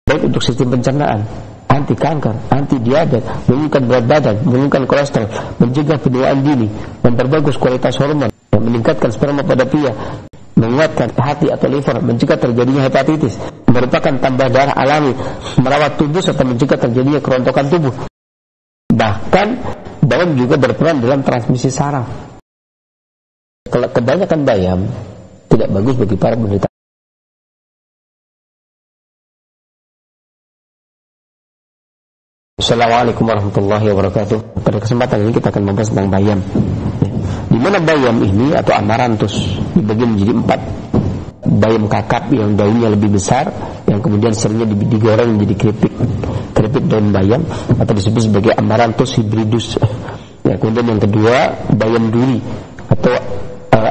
baik untuk sistem pencernaan, anti kanker, anti diabetes, menurunkan berat badan, menurunkan kolesterol, mencegah penuaan dini, memperbagus kualitas hormon, meningkatkan sperma pada pria, menguatkan hati atau liver, mencegah terjadinya hepatitis, merupakan tambah darah alami, merawat tubuh serta mencegah terjadinya kerontokan tubuh. Bahkan bayam juga berperan dalam transmisi saraf. Kebanyakan bayam tidak bagus bagi para penderita. Assalamualaikum warahmatullahi wabarakatuh. Pada kesempatan ini kita akan membahas tentang bayam. Di mana bayam ini atau amaranthus dibagi menjadi 4. Bayam kakap yang daunnya lebih besar, yang kemudian seringnya digoreng menjadi keripik daun bayam, atau disebut sebagai amaranthus hybridus. Ya, kemudian yang kedua bayam duri atau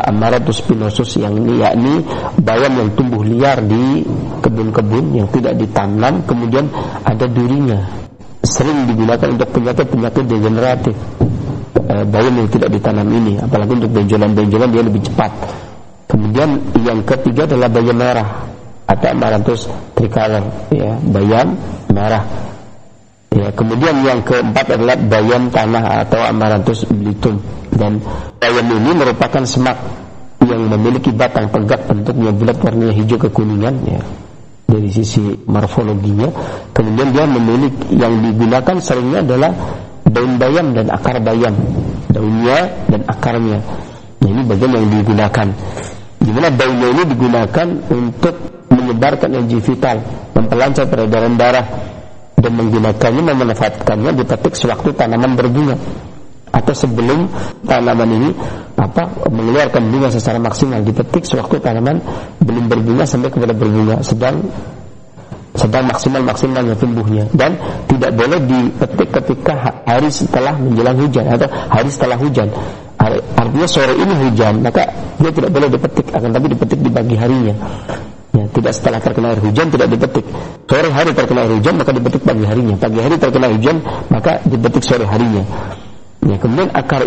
amaranthus spinosus, yang ini yakni bayam yang tumbuh liar di kebun-kebun yang tidak ditanam, kemudian ada durinya, sering digunakan untuk penyakit-penyakit degeneratif. Bayam yang tidak ditanam ini, apalagi untuk benjolan-benjolan, dia lebih cepat. Kemudian yang ketiga adalah bayam merah atau amaranthus tricolor, ya, bayam merah. Ya, kemudian yang keempat adalah bayam tanah atau amaranthus bilitum. Dan bayam ini merupakan semak yang memiliki batang tegak, bentuknya bulat, warnanya hijau kekuningan, ya, dari sisi morfologinya. Kemudian dia memiliki, yang digunakan seringnya adalah daun bayam dan akar bayam, daunnya dan akarnya. Nah, ini bagian yang digunakan. Di mana daunnya ini digunakan untuk menyebarkan energi vital, memperlancar peredaran darah, dan menggunakannya, memanfaatkannya dipetik sewaktu tanaman berbunga atau sebelum tanaman ini mengeluarkan bunga secara maksimal, dipetik sewaktu tanaman belum berbunga sampai kepada berbunga, sedang maksimalnya tumbuhnya, dan tidak boleh dipetik ketika hari setelah menjelang hujan atau hari setelah hujan. Artinya sore ini hujan, maka dia tidak boleh dipetik, akan tapi dipetik di pagi harinya. Ya, tidak setelah terkena air hujan tidak dipetik. Sore hari terkena air hujan maka dipetik pagi harinya. Pagi hari terkena hujan maka dipetik sore harinya. Ya, kemudian akar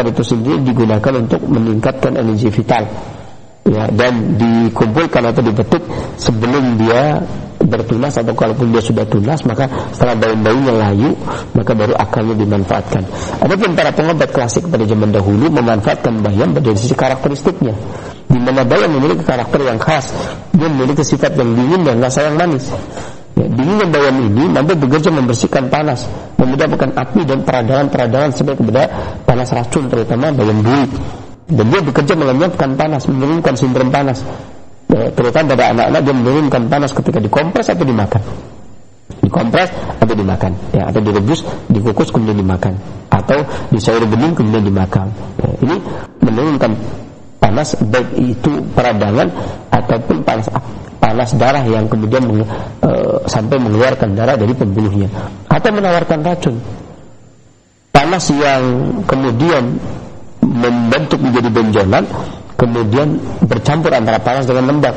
itu sendiri digunakan untuk meningkatkan energi vital. Ya, dan dikumpulkan atau dipetik sebelum dia bertunas, atau kalaupun dia sudah tunas maka setelah daun-daunnya layu maka baru akarnya dimanfaatkan. Adapun para pengobat klasik pada zaman dahulu memanfaatkan bayam dari sisi karakteristiknya, di mana bayam memiliki karakter yang khas. Dia memiliki sifat yang dingin dan rasa yang manis. Ya, dinginnya bayam ini mampu bekerja membersihkan panas, memudahkan api dan peradangan sampai kepada panas racun, terutama bayam duri. Dan dia bekerja melenyapkan panas, menurunkan sindrom panas. Ya, terutama pada anak-anak dia menurunkan panas ketika dikompres atau dimakan. Ya, atau direbus, dikukus kemudian dimakan, atau disayur bening kemudian dimakan. Ya, ini menurunkan panas, baik itu peradangan ataupun panas darah yang kemudian sampai mengeluarkan darah dari pembuluhnya, atau menawarkan racun. Panas yang kemudian membentuk menjadi benjolan, kemudian bercampur antara panas dengan lembab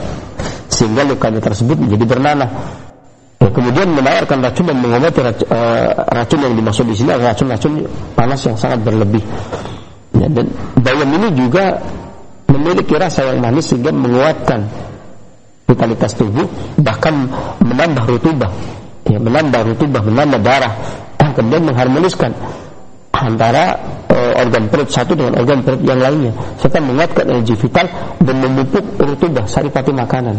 sehingga lukanya tersebut menjadi bernanah. Ya, kemudian menawarkan racun dan mengobati racun yang dimaksud di sini adalah racun panas yang sangat berlebih. Ya, dan bayam ini juga memiliki rasa yang manis sehingga menguatkan vitalitas tubuh, bahkan menambah rutubah, menambah darah, kemudian mengharmoniskan antara organ perut satu dengan organ perut yang lainnya, serta menguatkan energi vital dan memupuk rutubah saripati makanan.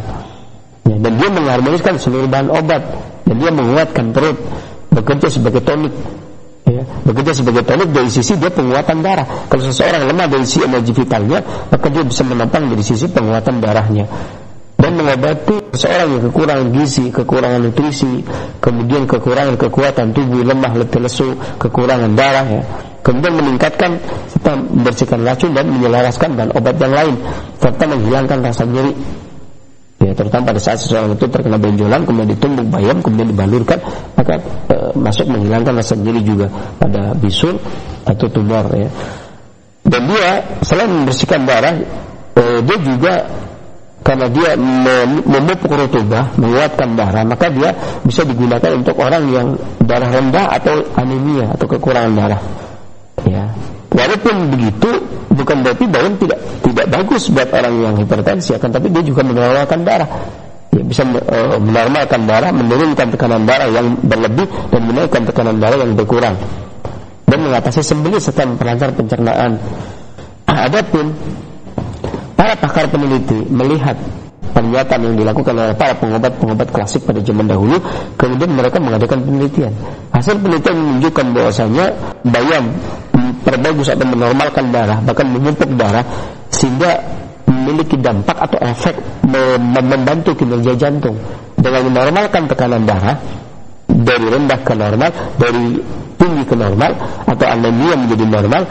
Ya, dan dia mengharmoniskan seluruh bahan obat, dan dia menguatkan perut, bekerja sebagai tonik. Ya, bekerja sebagai tonik dari sisi dia penguatan darah. Kalau seseorang lemah dari sisi energi vitalnya, maka dia bisa menopang dari sisi penguatan darahnya, dan mengobati seseorang yang kekurangan gizi, kekurangan nutrisi, kemudian kekurangan kekuatan tubuh, lemah, letih lesu, kekurangan darah, ya. Kemudian meningkatkan serta membersihkan racun dan menyelaraskan bahan obat yang lain, serta menghilangkan rasa nyeri. Ya, terutama pada saat seseorang itu terkena benjolan, kemudian ditumbuk bayam, kemudian dibalurkan, maka masuk menghilangkan rasa nyeri juga pada bisul atau tumor, ya. Dan dia selain membersihkan darah, dia juga karena dia memupuk rutubah, menguatkan darah, maka dia bisa digunakan untuk orang yang darah rendah atau anemia atau kekurangan darah. Ya, walaupun begitu bukan berarti bayam tidak bagus buat orang yang hipertensi, akan tapi dia juga mengeluarkan darah. Ya, bisa menormalkan darah, menurunkan tekanan darah yang berlebih dan menaikkan tekanan darah yang berkurang, dan mengatasi sembelit serta memperlancar pencernaan. Adapun para pakar peneliti melihat pernyataan yang dilakukan oleh para pengobat klasik pada zaman dahulu, kemudian mereka mengadakan penelitian. Hasil penelitian menunjukkan bahwasanya bayam memperbagus atau menormalkan darah, bahkan menyumpuk darah, sehingga memiliki dampak atau efek membantu kinerja jantung dengan menormalkan tekanan darah dari rendah ke normal, dari tinggi ke normal, atau anemia menjadi normal.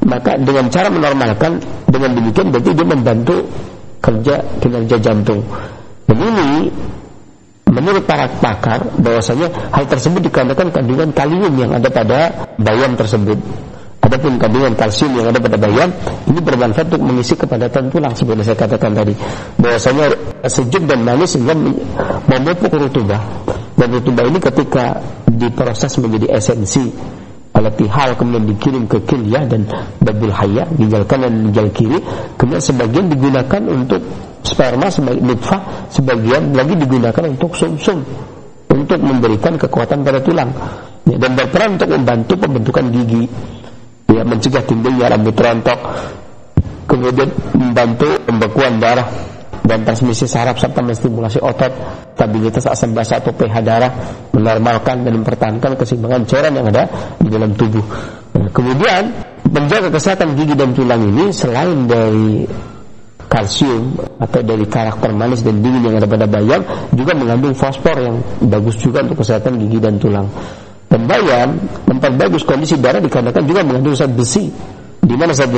Maka dengan cara menormalkan, dengan demikian berarti dia membantu kinerja jantung. Dan ini menurut para pakar bahwasanya hal tersebut dikarenakan kandungan kalium yang ada pada bayam tersebut. Adapun kandungan kalsium yang ada pada bayam ini bermanfaat untuk mengisi kepadatan tulang, seperti saya katakan tadi, bahwasanya sejuk dan manis sehingga memupuk rutubah. Dan rutubah ini ketika diproses menjadi esensi oleh tihal, kemudian dikirim ke kilyah dan babul hayya, ginjal kanan dan ginjal kiri, kemudian sebagian digunakan untuk sperma sebagai nutfah, sebagian lagi digunakan untuk sumsum untuk memberikan kekuatan pada tulang, ya, dan berperan untuk membantu pembentukan gigi, ya, mencegah timbulnya rambut rontok, kemudian membantu pembekuan darah dan transmisi saraf, serta menstimulasi otot, stabilitas asam basa atau pH darah, menormalkan dan mempertahankan keseimbangan cairan yang ada di dalam tubuh. Kemudian menjaga kesehatan gigi dan tulang ini selain dari kalsium atau dari karakter manis dan dingin yang ada pada bayam, juga mengandung fosfor yang bagus juga untuk kesehatan gigi dan tulang. Dan bayam memperbagus kondisi darah dikarenakan juga mengandung zat besi, di mana zat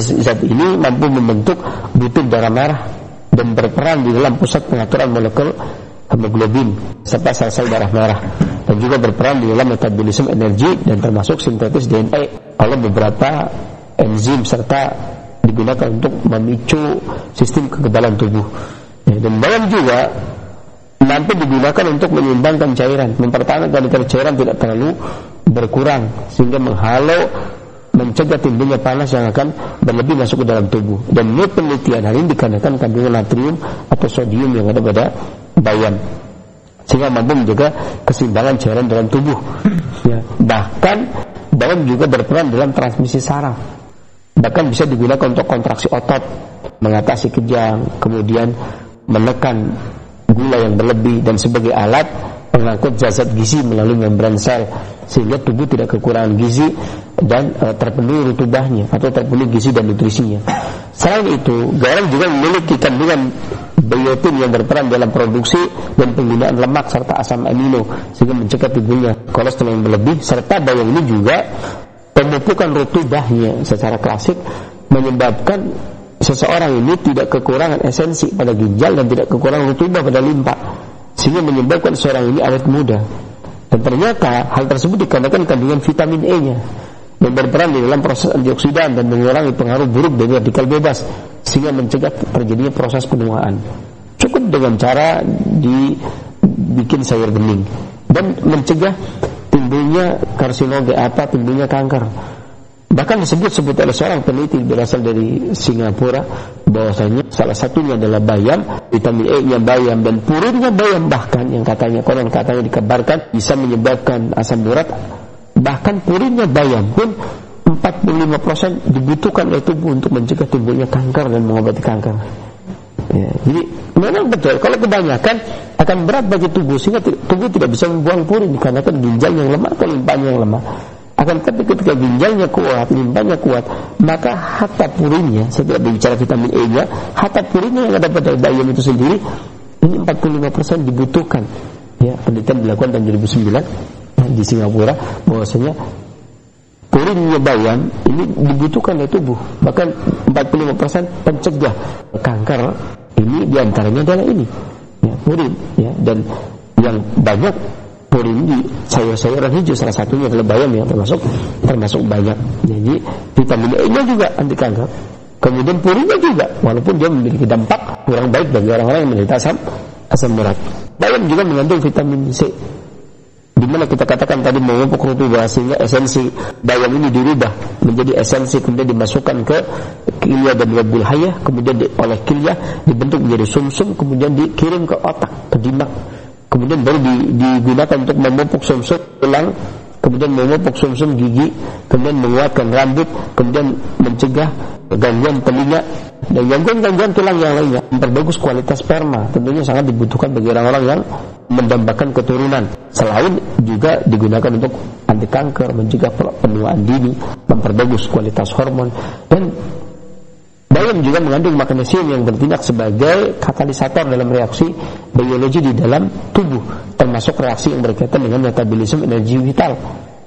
ini mampu membentuk butir darah merah dan berperan di dalam pusat pengaturan molekul hemoglobin serta sel-sel darah merah, dan juga berperan di dalam metabolisme energi dan termasuk sintetis DNA oleh beberapa enzim, serta digunakan untuk memicu sistem kekebalan tubuh. Dan bayam juga mampu digunakan untuk menyeimbangkan cairan, mempertahankan agar cairan tidak terlalu berkurang, sehingga menghalau, mencegah timbulnya panas yang akan berlebih masuk ke dalam tubuh. Dan menurut penelitian hal ini dikarenakan kandungan natrium atau sodium yang ada pada bayam, sehingga mampu menjaga keseimbangan cairan dalam tubuh. Ya. Bahkan bayam juga berperan dalam transmisi saraf, bahkan bisa digunakan untuk kontraksi otot, mengatasi kejang, kemudian menekan gula yang berlebih, dan sebagai alat pengangkut zat-zat gizi melalui membran sel, sehingga tubuh tidak kekurangan gizi dan terpenuhi rutubahnya atau terpenuhi gizi dan nutrisinya. Selain itu, garam juga memiliki kandungan biotin yang berperan dalam produksi dan penggunaan lemak serta asam amino, sehingga mencegah timbulnya kolesterol yang berlebih. Serta bayam ini juga pemupukan rutubahnya secara klasik menyebabkan seseorang ini tidak kekurangan esensi pada ginjal dan tidak kekurangan rutubah pada limpa, sehingga menyebabkan seorang ini awet muda. Dan ternyata hal tersebut dikarenakan kandungan vitamin E-nya yang berperan di dalam proses antioksidan dan mengurangi pengaruh buruk dari radikal bebas, sehingga mencegah terjadinya proses penuaan. Cukup dengan cara dibikin sayur bening dan mencegah timbulnya karsinogen, timbulnya kanker. Bahkan disebut oleh seorang peneliti berasal dari Singapura bahwasanya salah satunya adalah bayam, vitamin E-nya bayam dan purinnya bayam, bahkan yang konon katanya dikabarkan bisa menyebabkan asam urat. Bahkan purinnya bayam pun 45% dibutuhkan oleh tubuh untuk mencegah timbulnya kanker dan mengobati kanker. Ya, jadi memang betul kalau kebanyakan akan berat bagi tubuh, sehingga tubuh tidak bisa membuang purin dikarenakan ginjal yang lemah atau limpahnya yang lemah. Akan tetapi ketika ginjalnya kuat, limpahnya kuat, maka hatta purinnya, saya tidak berbicara vitamin E-nya, hatta purinnya yang ada pada bayam itu sendiri ini 45% dibutuhkan. Ya, penelitian dilakukan tahun 2009 di Singapura bahwasanya purinnya bayam ini dibutuhkan oleh tubuh, bahkan 45% pencegah kanker. Ini diantaranya adalah ini, ya, purin, ya, dan yang banyak purin di sayur-sayuran hijau, salah satunya adalah bayam yang termasuk banyak. Jadi vitamin E-nya juga anti kanker. Kemudian purinnya juga, walaupun dia memiliki dampak kurang baik bagi orang-orang yang menderita asam urat. Bayam juga mengandung vitamin C, di sebagaimana kita katakan tadi memupuk rutubah sehingga esensi bayam ini dirubah menjadi esensi, kemudian dimasukkan ke kilia dan wabul hayah, kemudian oleh kilia dibentuk menjadi sumsum, kemudian dikirim ke otak, ke dimak, kemudian baru digunakan untuk memupuk sumsum tulang, kemudian memupuk sumsum gigi, kemudian menguatkan rambut, kemudian mencegah gangguan telinga dan gangguan tulang yang lainnya, memperbagus kualitas sperma. Tentunya sangat dibutuhkan bagi orang-orang yang mendambakan keturunan. Selain juga digunakan untuk anti kanker, mencegah penuaan dini, memperbagus kualitas hormon. Dan bayam juga mengandung magnesium yang bertindak sebagai katalisator dalam reaksi biologi di dalam tubuh, termasuk reaksi yang berkaitan dengan metabolisme energi vital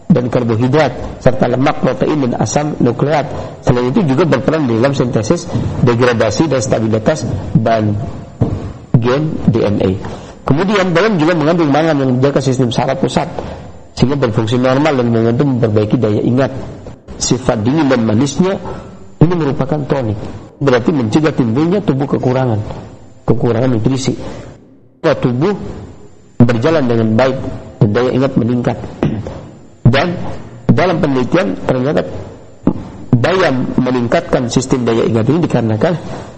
dan karbohidrat serta lemak, protein dan asam nukleat. Selain itu juga berperan dalam sintesis, degradasi dan stabilitas bahan gen DNA. Kemudian bayam juga mengandung mangan yang menjaga sistem saraf pusat sehingga berfungsi normal dan membantu memperbaiki daya ingat. Sifat dingin dan manisnya ini merupakan tonik, berarti mencegah timbulnya tubuh kekurangan nutrisi. Tubuh berjalan dengan baik dan daya ingat meningkat. Dan dalam penelitian ternyata bayam meningkatkan sistem daya ingat ini dikarenakan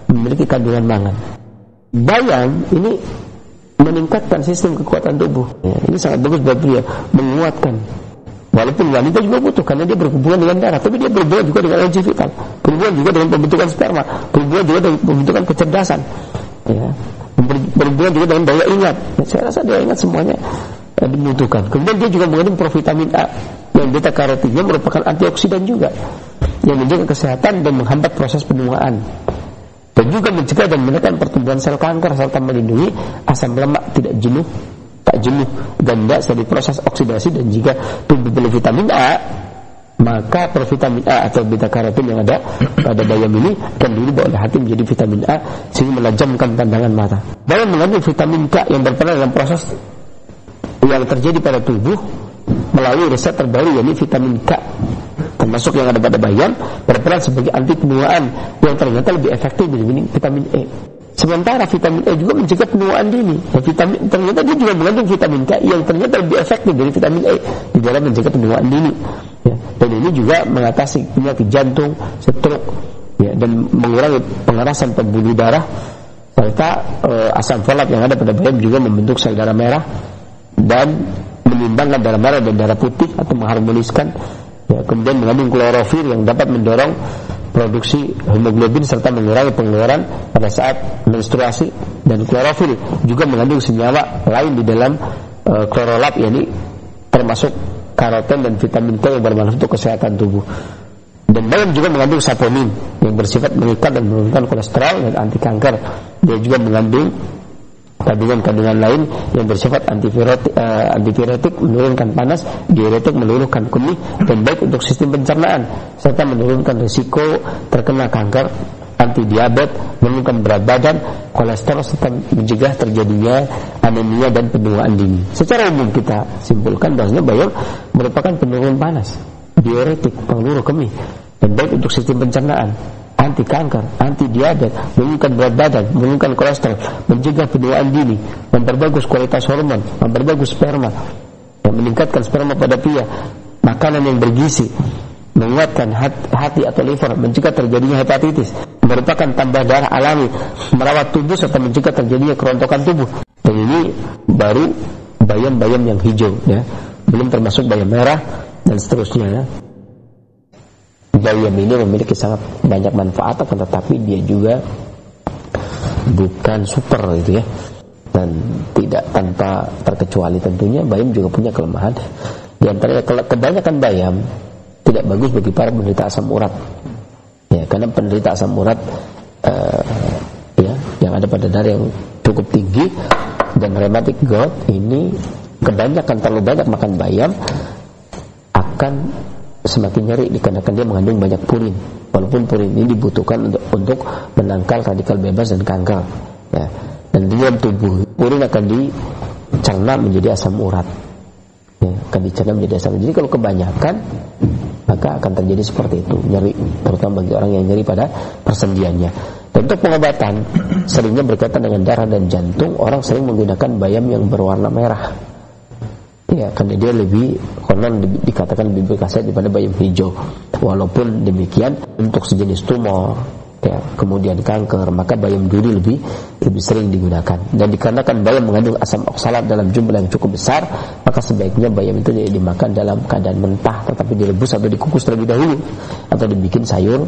memiliki kandungan mangan. Bayam ini meningkatkan sistem kekuatan tubuh. Ini sangat bagus buat pria, menguatkan. Walaupun wanita juga butuh, karena dia berhubungan dengan darah, tapi dia berhubungan juga dengan energi vital, berhubungan juga dengan pembentukan sperma, berhubungan juga dengan pembentukan kecerdasan, ya, berhubungan juga dengan daya ingat. Saya rasa daya ingat semuanya dibutuhkan. Kemudian dia juga mengandung provitamin A yang beta karotinnya merupakan antioksidan juga yang menjaga kesehatan dan menghambat proses penuaan, dan juga mencegah dan menekan pertumbuhan sel kanker serta melindungi asam lemak tak jenuh ganda dari proses oksidasi. Dan jika tubuh beli vitamin A, maka provitamin A atau beta karotin yang ada pada bayam ini akan dirubah oleh hati menjadi vitamin A sehingga menajamkan pandangan mata. Bayam mengandung vitamin K yang berperan dalam proses yang terjadi pada tubuh melalui resep terbaru, yakni vitamin K, termasuk yang ada pada bayam, berperan sebagai anti penuaan yang ternyata lebih efektif dibanding vitamin E. Sementara vitamin E juga mencegah penuaan dini. Ternyata dia juga mengandung vitamin K yang ternyata lebih efektif dari vitamin E di dalam mencegah penuaan dini. Ya, dan ini juga mengatasi penyakit jantung, stroke, ya, dan mengurangi pengerasan pembuluh darah, serta asam folat yang ada pada bayam juga membentuk sel darah merah dan menimbangkan darah merah dan darah putih atau mengharmoniskan. Ya, kemudian mengandung klorofil yang dapat mendorong produksi hemoglobin serta mengurangi pengeluaran pada saat menstruasi. Dan klorofil juga mengandung senyawa lain di dalam klorolap, yakni termasuk karoten dan vitamin K yang bermanfaat untuk kesehatan tubuh. Dan bayam juga mengandung saponin yang bersifat mengikat dan menurunkan kolesterol dan anti kanker. Dia juga mengandung kandungan-kandungan lain yang bersifat antiviretik, menurunkan panas, diuretik, menurunkan kemih, dan baik untuk sistem pencernaan serta menurunkan risiko terkena kanker, anti diabetes, menurunkan berat badan, kolesterol, serta mencegah terjadinya anemia dan penuaan dini. Secara umum kita simpulkan bahwasanya bayam merupakan penurun panas, diuretik, pengeluru kemih, dan baik untuk sistem pencernaan, anti kanker, anti diabetes, menurunkan berat badan, menurunkan kolesterol, mencegah penuaan dini, memperbagus kualitas hormon, memperbagus sperma, yang meningkatkan sperma pada pria, makanan yang bergizi, menguatkan hati atau liver, mencegah terjadinya hepatitis, merupakan tambah darah alami, merawat tubuh serta mencegah terjadinya kerontokan tubuh. Dan ini baru bayam-bayam yang hijau, ya, belum termasuk bayam merah dan seterusnya, ya. Bayam ini memiliki sangat banyak manfaat, akan tetapi dia juga bukan super gitu, ya, dan tidak tanpa terkecuali tentunya bayam juga punya kelemahan. Di antaranya kebanyakan bayam tidak bagus bagi para penderita asam urat, ya, karena penderita asam urat ya, yang ada pada darah yang cukup tinggi dan rheumatic gout ini kebanyakan terlalu banyak makan bayam akan semakin nyeri dikarenakan dia mengandung banyak purin. Walaupun purin ini dibutuhkan untuk menangkal radikal bebas dan kanker, ya. Dan di dalam tubuh purin akan dicerna menjadi asam urat, ya, akan dicerna menjadi asam. Jadi kalau kebanyakan maka akan terjadi seperti itu, nyeri, terutama bagi orang yang nyeri pada persendiannya. Dan untuk pengobatan seringnya berkaitan dengan darah dan jantung. Orang sering menggunakan bayam yang berwarna merah, ya, karena dia lebih konon dikatakan lebih berkhasiat daripada bayam hijau. Walaupun demikian, untuk sejenis tumor, ya, kemudian kanker, maka bayam duri lebih sering digunakan. Dan dikarenakan bayam mengandung asam oksalat dalam jumlah yang cukup besar, maka sebaiknya bayam itu dimakan dalam keadaan mentah, tetapi direbus atau dikukus terlebih dahulu, atau dibikin sayur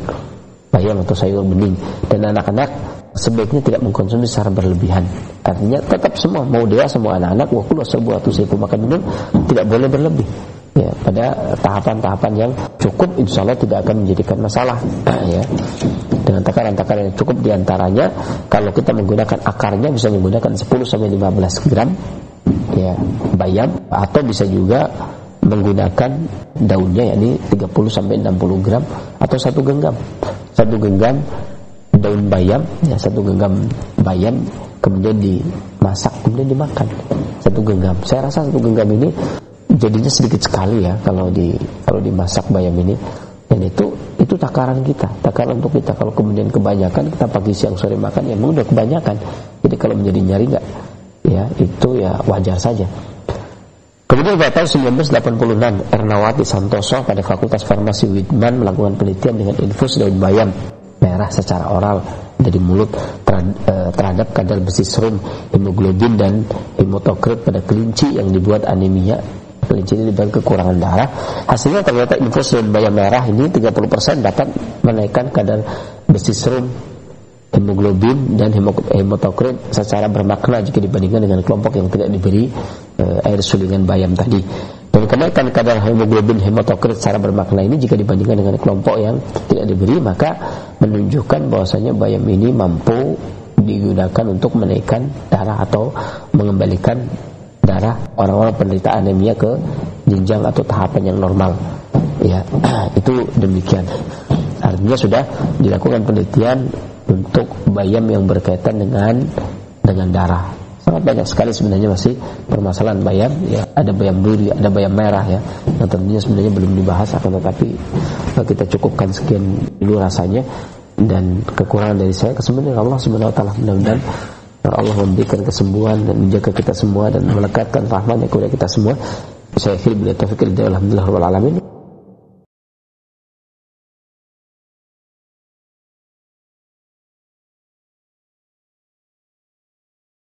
bayam atau sayur bening. Dan anak-anak sebaiknya tidak mengkonsumsi secara berlebihan. Artinya tetap semua, mau dewasa mau anak-anak, wakulu sebuah tusiku makan minum tidak boleh berlebih. Ya, pada tahapan-tahapan yang cukup, insya Allah tidak akan menjadikan masalah. Ya, dengan takaran-takaran yang cukup, diantaranya kalau kita menggunakan akarnya bisa menggunakan 10-15 gram ya bayam, atau bisa juga menggunakan daunnya, yakni 30-60 gram, atau 1 genggam daun bayam, ya, 1 genggam bayam kemudian dimasak kemudian dimakan 1 genggam. Saya rasa 1 genggam ini jadinya sedikit sekali ya kalau dimasak bayam ini. Dan itu takaran untuk kita. Kalau kemudian kebanyakan kita pagi siang sore makan, ya memang udah kebanyakan. Jadi kalau menjadi nyari enggak, ya itu ya wajar saja. Kemudian pada tahun 1986 Ernawati Santoso pada Fakultas Farmasi Widman melakukan penelitian dengan infus daun bayam merah secara oral dari mulut terhadap kadar besi serum, hemoglobin dan hematokrit pada kelinci yang dibuat anemia. Kelinci ini dibuat kekurangan darah. Hasilnya ternyata infus daun bayam merah ini 30% dapat menaikkan kadar besi serum, hemoglobin dan hematokrit secara bermakna jika dibandingkan dengan kelompok yang tidak diberi air sulingan bayam tadi. Dan kenaikan kadar hemoglobin hematokrit secara bermakna ini jika dibandingkan dengan kelompok yang tidak diberi, maka menunjukkan bahwasanya bayam ini mampu digunakan untuk menaikkan darah atau mengembalikan darah orang-orang penderita anemia ke jenjang atau tahapan yang normal. Ya, itu demikian. Artinya sudah dilakukan penelitian untuk bayam yang berkaitan dengan darah. Sangat banyak sekali sebenarnya masih permasalahan bayam, ya, ada bayam duri, ada bayam merah ya. Yang tentunya sebenarnya belum dibahas, akan tetapi kita cukupkan sekian dulu rasanya. Dan kekurangan dari saya kesembuhan Allah Subhanahu wa taala. Mudah-mudahan Allah memberikan kesembuhan dan menjaga kita semua dan melekatkan rahmat-Nya kepada kita semua. Saya akhiri bila taufiq hidayah, alhamdulillah rabbil alamin.